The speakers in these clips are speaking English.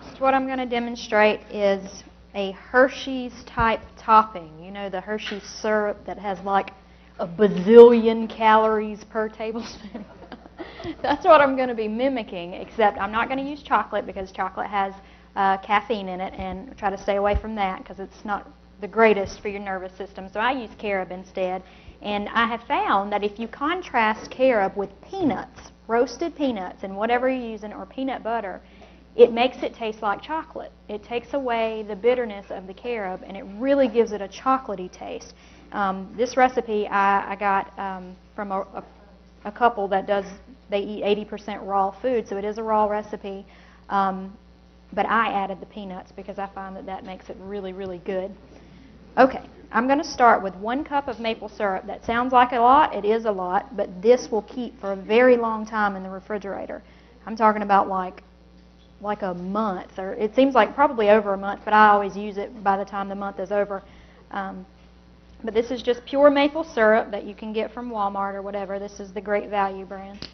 Next, what I'm going to demonstrate is a Hershey's type topping. You know, the Hershey syrup that has like a bazillion calories per tablespoon. That's what I'm going to be mimicking, except I'm not going to use chocolate because chocolate has caffeine in it, and try to stay away from that because it's not the greatest for your nervous system. So I use carob instead. And I have found that if you contrast carob with peanuts, roasted peanuts and whatever you're using, or peanut butter, it makes it taste like chocolate. It takes away the bitterness of the carob, and it really gives it a chocolatey taste. This recipe I got from a couple that they eat 80% raw food, so it is a raw recipe. But I added the peanuts because I find that makes it really, really good. Okay, I'm going to start with 1 cup of maple syrup. That sounds like a lot. It is a lot, but this will keep for a very long time in the refrigerator. I'm talking about like a month, or it seems like probably over a month, but I always use it by the time the month is over. But this is just pure maple syrup that you can get from Walmart or whatever. This is the Great Value brand.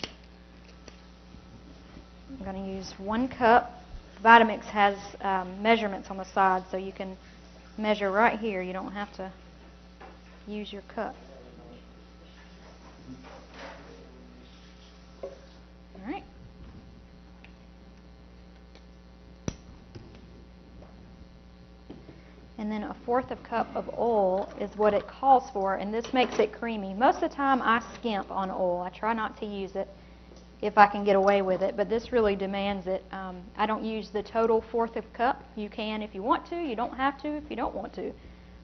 I'm going to use 1 cup. Vitamix has measurements on the side, so you can measure right here. You don't have to use your cup. All right. And then 1/4 cup of oil is what it calls for, and this makes it creamy. Most of the time I skimp on oil. I try not to use it if I can get away with it, but this really demands it. I don't use the total 1/4 cup. You can if you want to. You don't have to if you don't want to.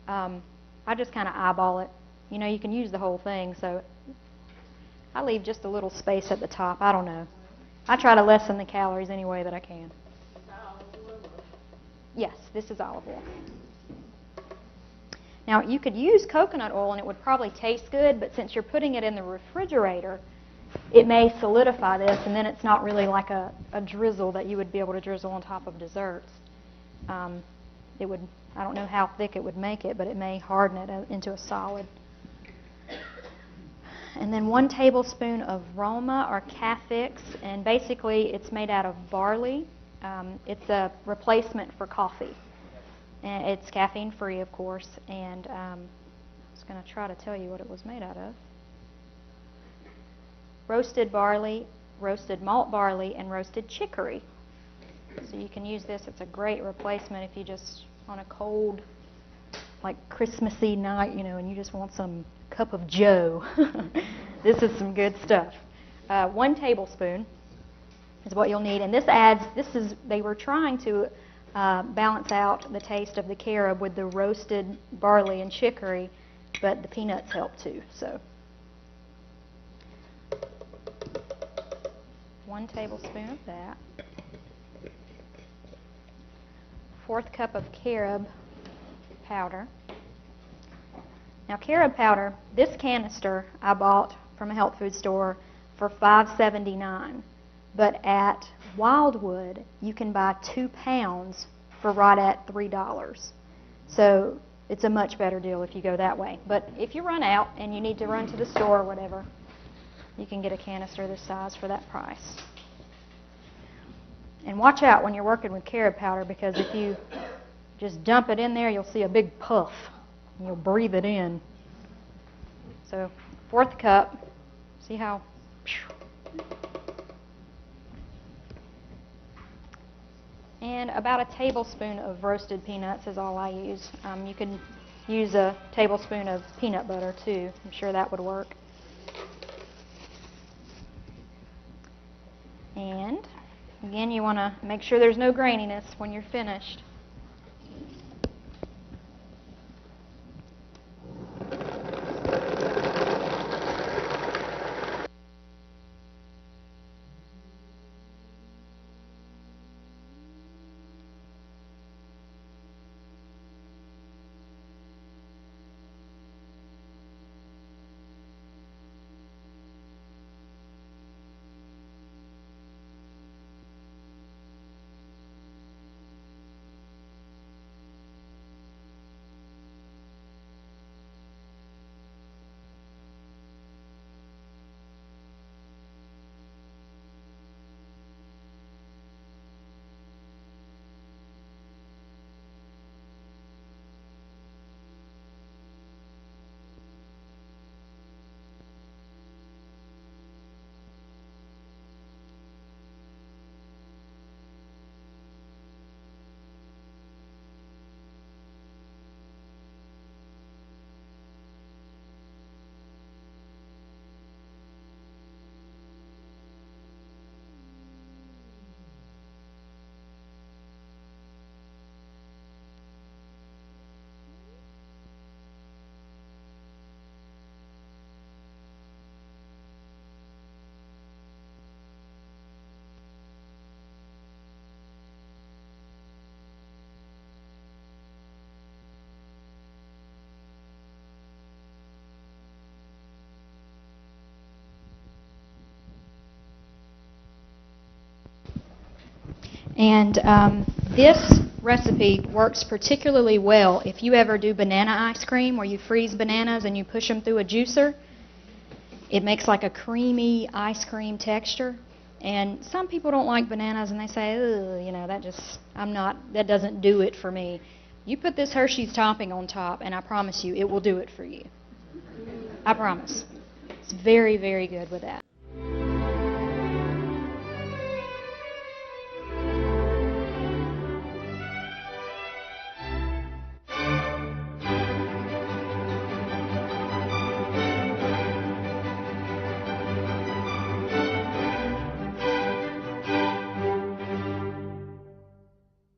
I just kind of eyeball it. You know, you can use the whole thing, so I leave just a little space at the top. I don't know. I try to lessen the calories any way that I can. Yes, this is olive oil. Now, you could use coconut oil and it would probably taste good, but since you're putting it in the refrigerator, it may solidify this, and then it's not really like a drizzle that you would be able to drizzle on top of desserts. It would, I don't know how thick it would make it, but it may harden it into a solid. And then 1 tablespoon of Roma or Cafix, and basically it's made out of barley. It's a replacement for coffee. And it's caffeine-free, of course, and I was going to try to tell you what it was made out of. Roasted barley, roasted malt barley, and roasted chicory. So you can use this. It's a great replacement if you just, on a cold, like Christmassy night, you know, and you just want some cup of joe. This is some good stuff. 1 tablespoon is what you'll need, and this adds, they were trying to balance out the taste of the carob with the roasted barley and chicory, but the peanuts help too. So 1 tablespoon of that. 1/4 cup of carob powder. Now, carob powder, this canister I bought from a health food store for $5.79, but at Wildwood you can buy 2 pounds for right at $3. So it's a much better deal if you go that way. But if you run out and you need to run to the store or whatever, you can get a canister this size for that price. And watch out when you're working with carob powder, because if you just dump it in there, you'll see a big puff, and you'll breathe it in. So 1/4 cup, see how? And about a tablespoon of roasted peanuts is all I use. You can use a tablespoon of peanut butter too. I'm sure that would work. And again, you want to make sure there's no graininess when you're finished. And this recipe works particularly well if you ever do banana ice cream where you freeze bananas and you push them through a juicer. It makes like a creamy ice cream texture. And some people don't like bananas and they say, ugh, you know, that doesn't do it for me. You put this Hershey's topping on top and I promise you it will do it for you. I promise. It's very, very good with that.